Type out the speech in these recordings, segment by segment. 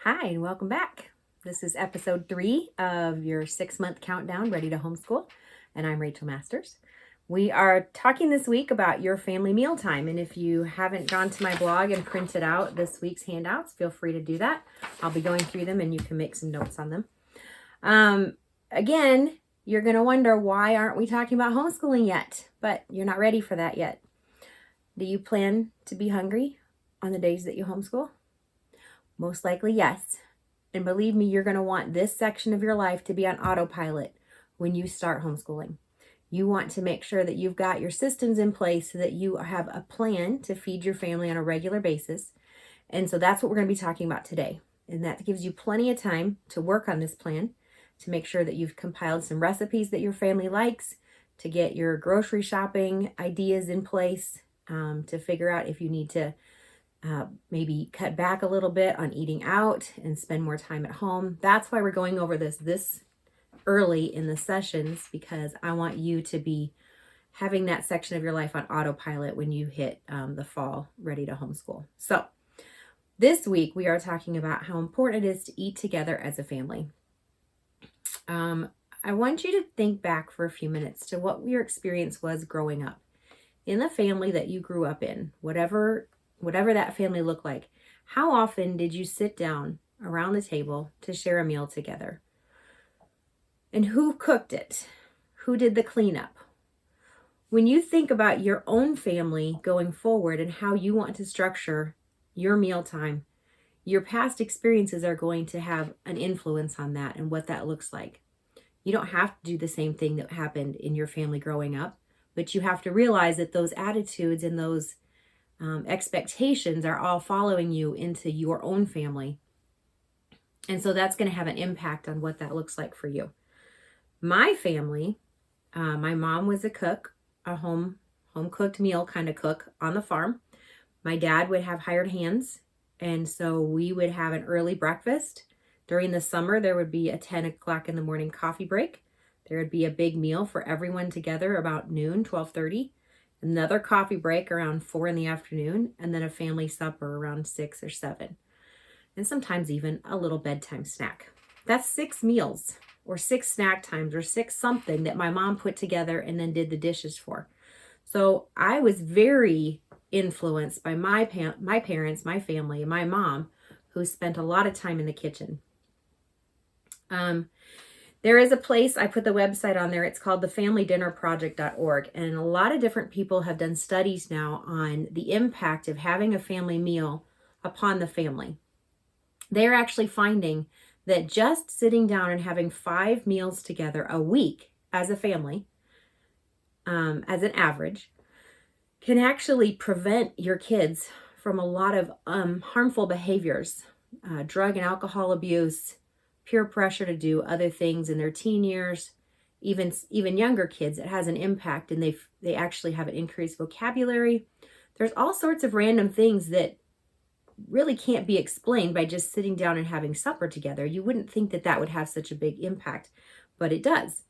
Hi, and welcome back. This is episode 3 of your 6-month countdown, Ready to Homeschool, and I'm Rachel Masters. We are talking this week about your family mealtime, and if you haven't gone to my blog and printed out this week's handouts, feel free to do that. I'll be going through them, and you can make some notes on them. Again, you're going to wonder, why aren't we talking about homeschooling yet? But you're not ready for that yet. Do you plan to be hungry on the days that you homeschool? Most likely, yes. And believe me, you're going to want this section of your life to be on autopilot when you start homeschooling. You want to make sure that you've got your systems in place so that you have a plan to feed your family on a regular basis. And so that's what we're going to be talking about today. And that gives you plenty of time to work on this plan, to make sure that you've compiled some recipes that your family likes, to get your grocery shopping ideas in place, to figure out if you need to maybe cut back a little bit on eating out and spend more time at home. That's why we're going over this early in the sessions, because I want you to be having that section of your life on autopilot when you hit the fall, ready to homeschool. So this week we are talking about how important it is to eat together as a family. I want you to think back for a few minutes to what your experience was growing up in the family that you grew up in, whatever that family looked like. How often did you sit down around the table to share a meal together? And who cooked it? Who did the cleanup? When you think about your own family going forward and how you want to structure your mealtime, your past experiences are going to have an influence on that and what that looks like. You don't have to do the same thing that happened in your family growing up, but you have to realize that those attitudes and those expectations are all following you into your own family. And so that's going to have an impact on what that looks like for you. My family, my mom was a cook, a home cooked meal kind of cook on the farm. My dad would have hired hands. And so we would have an early breakfast. During the summer, there would be a 10 o'clock in the morning coffee break. There would be a big meal for everyone together about noon, 12:30. Another coffee break around 4 in the afternoon, and then a family supper around 6 or 7. And sometimes even a little bedtime snack. That's 6 meals or 6 snack times or 6 something that my mom put together and then did the dishes for. So I was very influenced by my parents, my family, and my mom, who spent a lot of time in the kitchen. There is a place, I put the website on there, it's called thefamilydinnerproject.org, and a lot of different people have done studies now on the impact of having a family meal upon the family. They're actually finding that just sitting down and having 5 meals together a week as a family, as an average, can actually prevent your kids from a lot of harmful behaviors, drug and alcohol abuse, peer pressure to do other things in their teen years, even younger kids. It has an impact, and they actually have an increased vocabulary. There's all sorts of random things that really can't be explained by just sitting down and having supper together. You wouldn't think that would have such a big impact, but it does.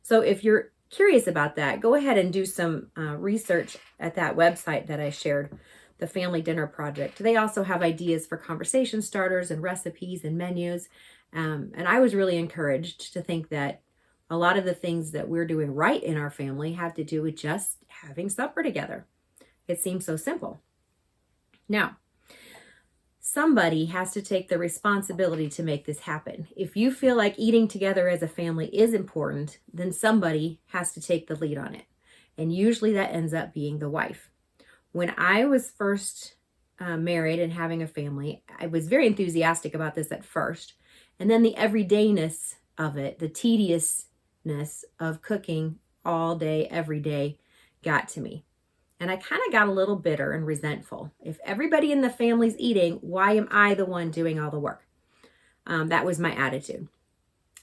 So if you're curious about that, go ahead and do some research at that website that I shared, the Family Dinner Project. They also have ideas for conversation starters and recipes and menus. And I was really encouraged to think that a lot of the things that we're doing right in our family have to do with just having supper together. It seems so simple. Now, somebody has to take the responsibility to make this happen. If you feel like eating together as a family is important, then somebody has to take the lead on it. And usually that ends up being the wife. When I was first married and having a family, I was very enthusiastic about this at first. And then the everydayness of it, the tediousness of cooking all day, every day, got to me. And I kind of got a little bitter and resentful. If everybody in the family's eating, why am I the one doing all the work? That was my attitude.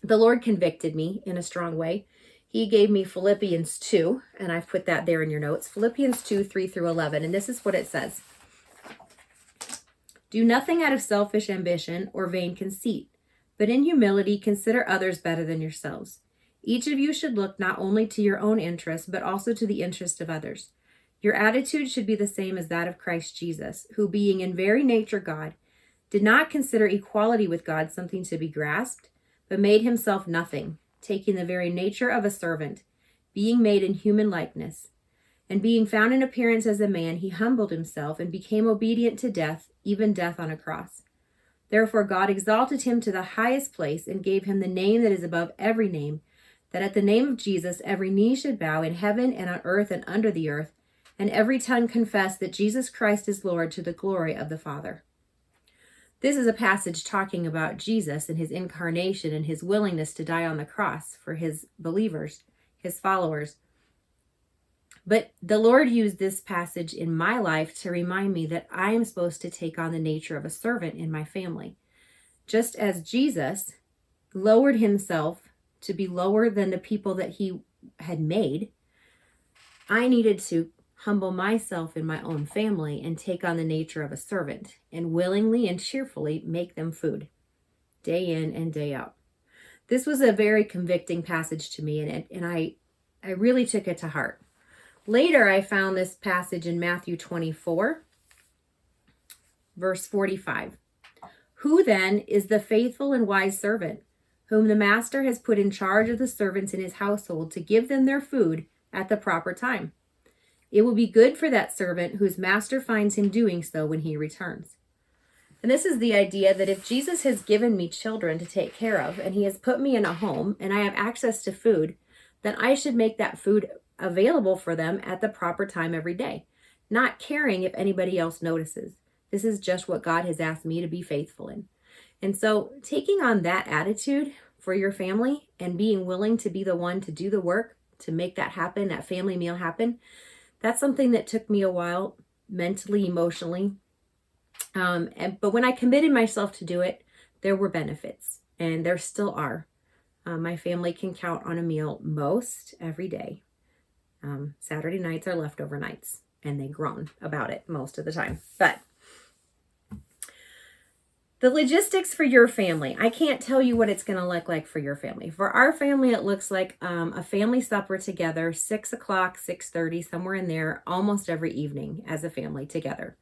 The Lord convicted me in a strong way. He gave me Philippians 2, and I've put that there in your notes. Philippians 2, 3 through 11. And this is what it says. Do nothing out of selfish ambition or vain conceit, but in humility consider others better than yourselves. Each of you should look not only to your own interest, but also to the interest of others. Your attitude should be the same as that of Christ Jesus, who being in very nature God, did not consider equality with God something to be grasped, but made himself nothing, taking the very nature of a servant, being made in human likeness. And being found in appearance as a man, he humbled himself and became obedient to death, even death on a cross. Therefore God exalted him to the highest place and gave him the name that is above every name, that at the name of Jesus every knee should bow in heaven and on earth and under the earth, and every tongue confess that Jesus Christ is Lord, to the glory of the Father. This is a passage talking about Jesus and his incarnation and his willingness to die on the cross for his believers, his followers. But the Lord used this passage in my life to remind me that I am supposed to take on the nature of a servant in my family. Just as Jesus lowered himself to be lower than the people that he had made, I needed to humble myself in my own family and take on the nature of a servant and willingly and cheerfully make them food day in and day out. This was a very convicting passage to me, and I really took it to heart. Later, I found this passage in Matthew 24, verse 45. Who then is the faithful and wise servant, whom the master has put in charge of the servants in his household to give them their food at the proper time? It will be good for that servant whose master finds him doing so when he returns. And this is the idea that if Jesus has given me children to take care of, and he has put me in a home, and I have access to food, then I should make that food available for them at the proper time every day, not caring if anybody else notices. This is just what God has asked me to be faithful in. And so taking on that attitude for your family and being willing to be the one to do the work to make that happen, that family meal happen, that's something that took me a while, mentally, emotionally. But when I committed myself to do it, there were benefits, and there still are. My family can count on a meal most every day. Saturday nights are leftover nights, and they groan about it most of the time. But the logistics for your family, I can't tell you what it's going to look like for your family. For our family, it looks like a family supper together, 6 o'clock, 6:30, somewhere in there, almost every evening as a family together.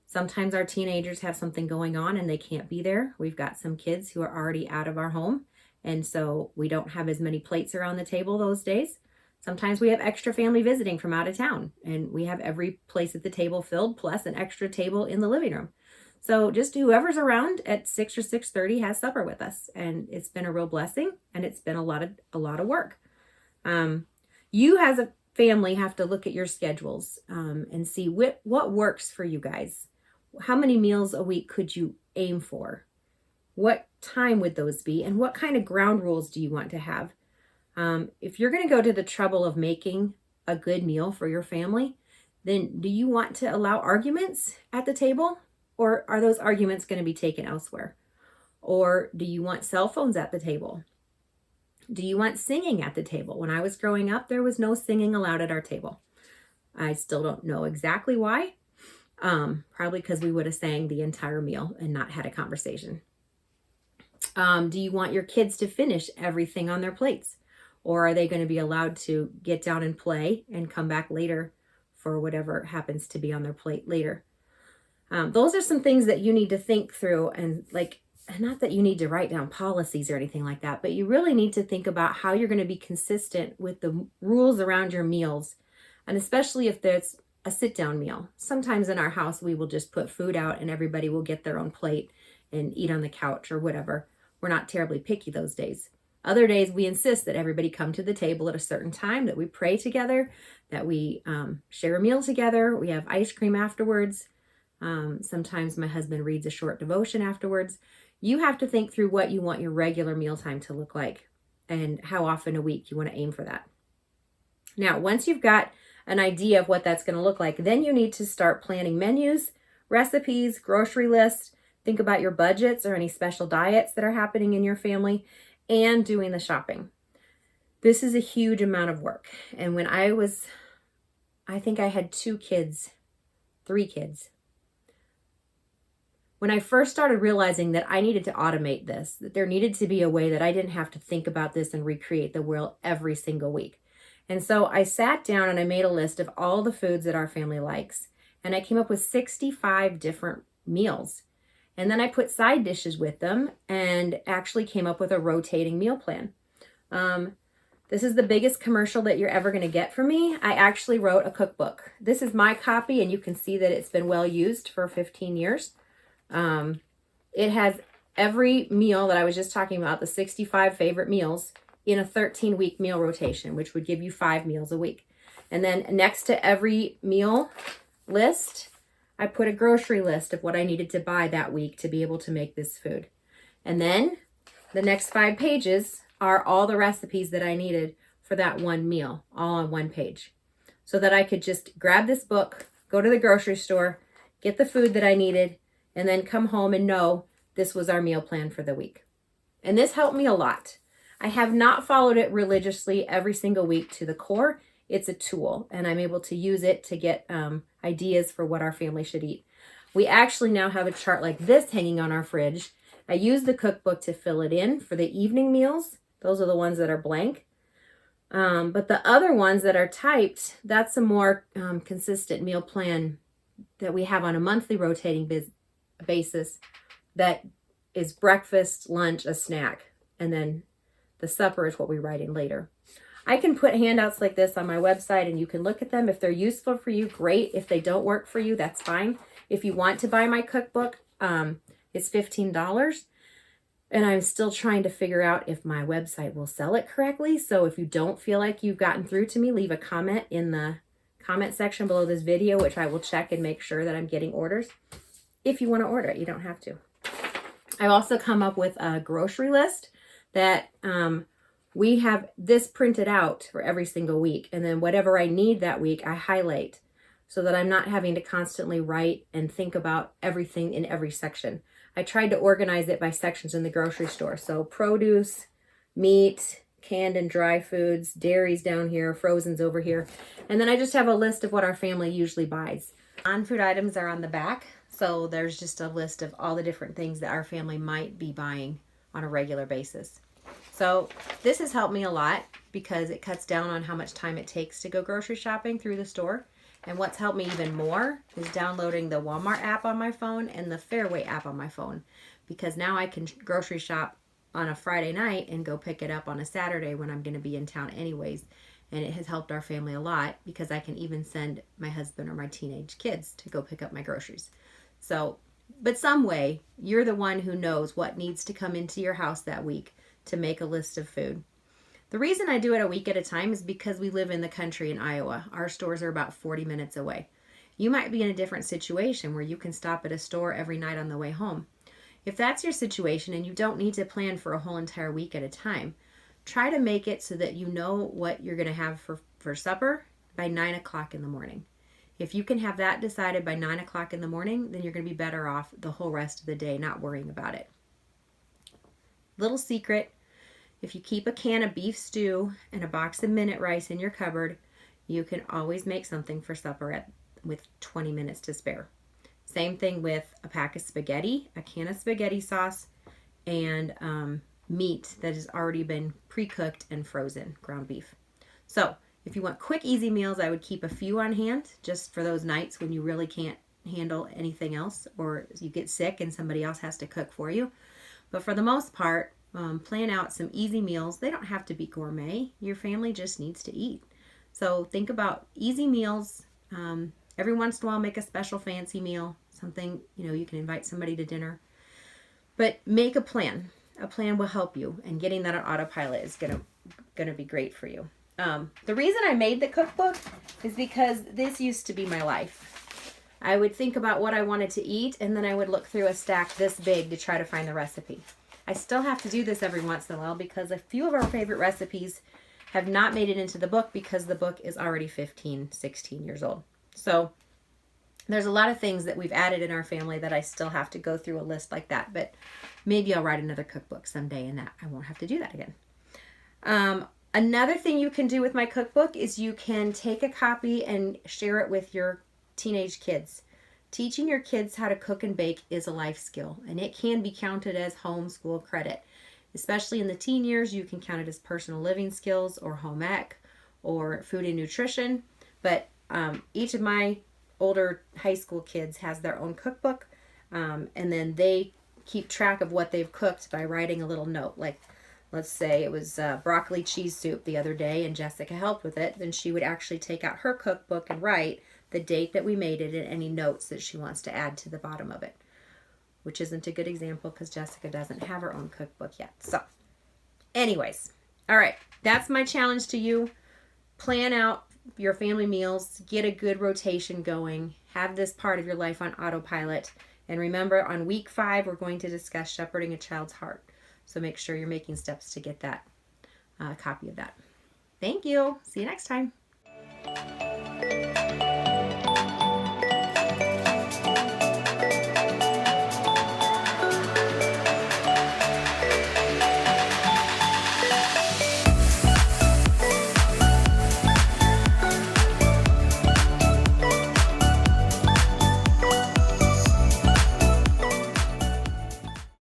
Sometimes our teenagers have something going on and they can't be there. We've got some kids who are already out of our home, and so we don't have as many plates around the table those days. Sometimes we have extra family visiting from out of town, and we have every place at the table filled, plus an extra table in the living room. So just whoever's around at 6 or 6:30 has supper with us, and it's been a real blessing, and it's been a lot of work. You as a family have to look at your schedules and see what works for you guys. How many meals a week could you aim for? What time would those be, and what kind of ground rules do you want to have? If you're going to go to the trouble of making a good meal for your family, then do you want to allow arguments at the table? Or are those arguments going to be taken elsewhere? Or do you want cell phones at the table? Do you want singing at the table? When I was growing up, there was no singing allowed at our table. I still don't know exactly why. Probably because we would have sang the entire meal and not had a conversation. Do you want your kids to finish everything on their plates? Or are they going to be allowed to get down and play and come back later for whatever happens to be on their plate later? Those are some things that you need to think through, and not that you need to write down policies or anything like that, but you really need to think about how you're going to be consistent with the rules around your meals. And especially if there's a sit-down meal. Sometimes in our house, we will just put food out and everybody will get their own plate and eat on the couch or whatever. We're not terribly picky those days. Other days, we insist that everybody come to the table at a certain time, that we pray together, that we share a meal together. We have ice cream afterwards. Sometimes my husband reads a short devotion afterwards. You have to think through what you want your regular mealtime to look like and how often a week you want to aim for that. Now, once you've got an idea of what that's going to look like, then you need to start planning menus, recipes, grocery lists. Think about your budgets or any special diets that are happening in your family, and doing the shopping. This is a huge amount of work. And when I think I had 3 kids. When I first started realizing that I needed to automate this, that there needed to be a way that I didn't have to think about this and recreate the wheel every single week. And so I sat down and I made a list of all the foods that our family likes. And I came up with 65 different meals. And then I put side dishes with them and actually came up with a rotating meal plan. This is the biggest commercial that you're ever going to get from me. I actually wrote a cookbook. This is my copy, and you can see that it's been well used for 15 years. It has every meal that I was just talking about, the 65 favorite meals, in a 13-week meal rotation, which would give you 5 meals a week. And then next to every meal list, I put a grocery list of what I needed to buy that week to be able to make this food. And then the next 5 pages are all the recipes that I needed for that one meal, all on one page. So that I could just grab this book, go to the grocery store, get the food that I needed, and then come home and know this was our meal plan for the week. And this helped me a lot. I have not followed it religiously every single week to the core. It's a tool, and I'm able to use it to get ideas for what our family should eat. We actually now have a chart like this hanging on our fridge. I use the cookbook to fill it in for the evening meals. Those are the ones that are blank. But the other ones that are typed, that's a more consistent meal plan that we have on a monthly rotating basis that is breakfast, lunch, a snack, and then the supper is what we write in later. I can put handouts like this on my website and you can look at them. If they're useful for you, great. If they don't work for you, that's fine. If you want to buy my cookbook, it's $15. And I'm still trying to figure out if my website will sell it correctly. So if you don't feel like you've gotten through to me, leave a comment in the comment section below this video, which I will check and make sure that I'm getting orders. If you want to order it, you don't have to. I've also come up with a grocery list that we have this printed out for every single week. And then whatever I need that week, I highlight so that I'm not having to constantly write and think about everything in every section. I tried to organize it by sections in the grocery store. So produce, meat, canned and dry foods, dairy's down here, frozen's over here. And then I just have a list of what our family usually buys. Non-food items are on the back. So there's just a list of all the different things that our family might be buying on a regular basis. So this has helped me a lot because it cuts down on how much time it takes to go grocery shopping through the store. And what's helped me even more is downloading the Walmart app on my phone and the Fairway app on my phone, because now I can grocery shop on a Friday night and go pick it up on a Saturday when I'm going to be in town anyways. And it has helped our family a lot because I can even send my husband or my teenage kids to go pick up my groceries. So, but some way, you're the one who knows what needs to come into your house that week to make a list of food. The reason I do it a week at a time is because we live in the country in Iowa. Our stores are about 40 minutes away. You might be in a different situation where you can stop at a store every night on the way home. If that's your situation and you don't need to plan for a whole entire week at a time, try to make it so that you know what you're going to have for supper by 9 o'clock in the morning. If you can have that decided by 9 o'clock in the morning, then you're going to be better off the whole rest of the day not worrying about it. Little secret, if you keep a can of beef stew and a box of minute rice in your cupboard, you can always make something for supper with 20 minutes to spare. Same thing with a pack of spaghetti, a can of spaghetti sauce, and meat that has already been pre-cooked and frozen, ground beef. So if you want quick, easy meals, I would keep a few on hand just for those nights when you really can't handle anything else or you get sick and somebody else has to cook for you. But for the most part, plan out some easy meals. They don't have to be gourmet. Your family just needs to eat. So think about easy meals. Every once in a while, make a special fancy meal, something, you can invite somebody to dinner. But make a plan. A plan will help you, and getting that on autopilot is gonna be great for you. The reason I made the cookbook is because this used to be my life. I would think about what I wanted to eat, and then I would look through a stack this big to try to find the recipe. I still have to do this every once in a while because a few of our favorite recipes have not made it into the book because the book is already 15, 16 years old. So there's a lot of things that we've added in our family that I still have to go through a list like that. But maybe I'll write another cookbook someday and that I won't have to do that again. Another thing you can do with my cookbook is you can take a copy and share it with your teenage kids. Teaching your kids how to cook and bake is a life skill, and it can be counted as homeschool credit. Especially in the teen years, you can count it as personal living skills or home ec or food and nutrition. But each of my older high school kids has their own cookbook. And then they keep track of what they've cooked by writing a little note. Like, let's say it was broccoli cheese soup the other day and Jessica helped with it. Then she would actually take out her cookbook and write the date that we made it and any notes that she wants to add to the bottom of it, which isn't a good example because Jessica doesn't have her own cookbook yet. So anyways, all right, that's my challenge to you. Plan out your family meals, get a good rotation going, have this part of your life on autopilot. And remember, on week 5, we're going to discuss shepherding a child's heart. So make sure you're making steps to get that copy of that. Thank you. See you next time.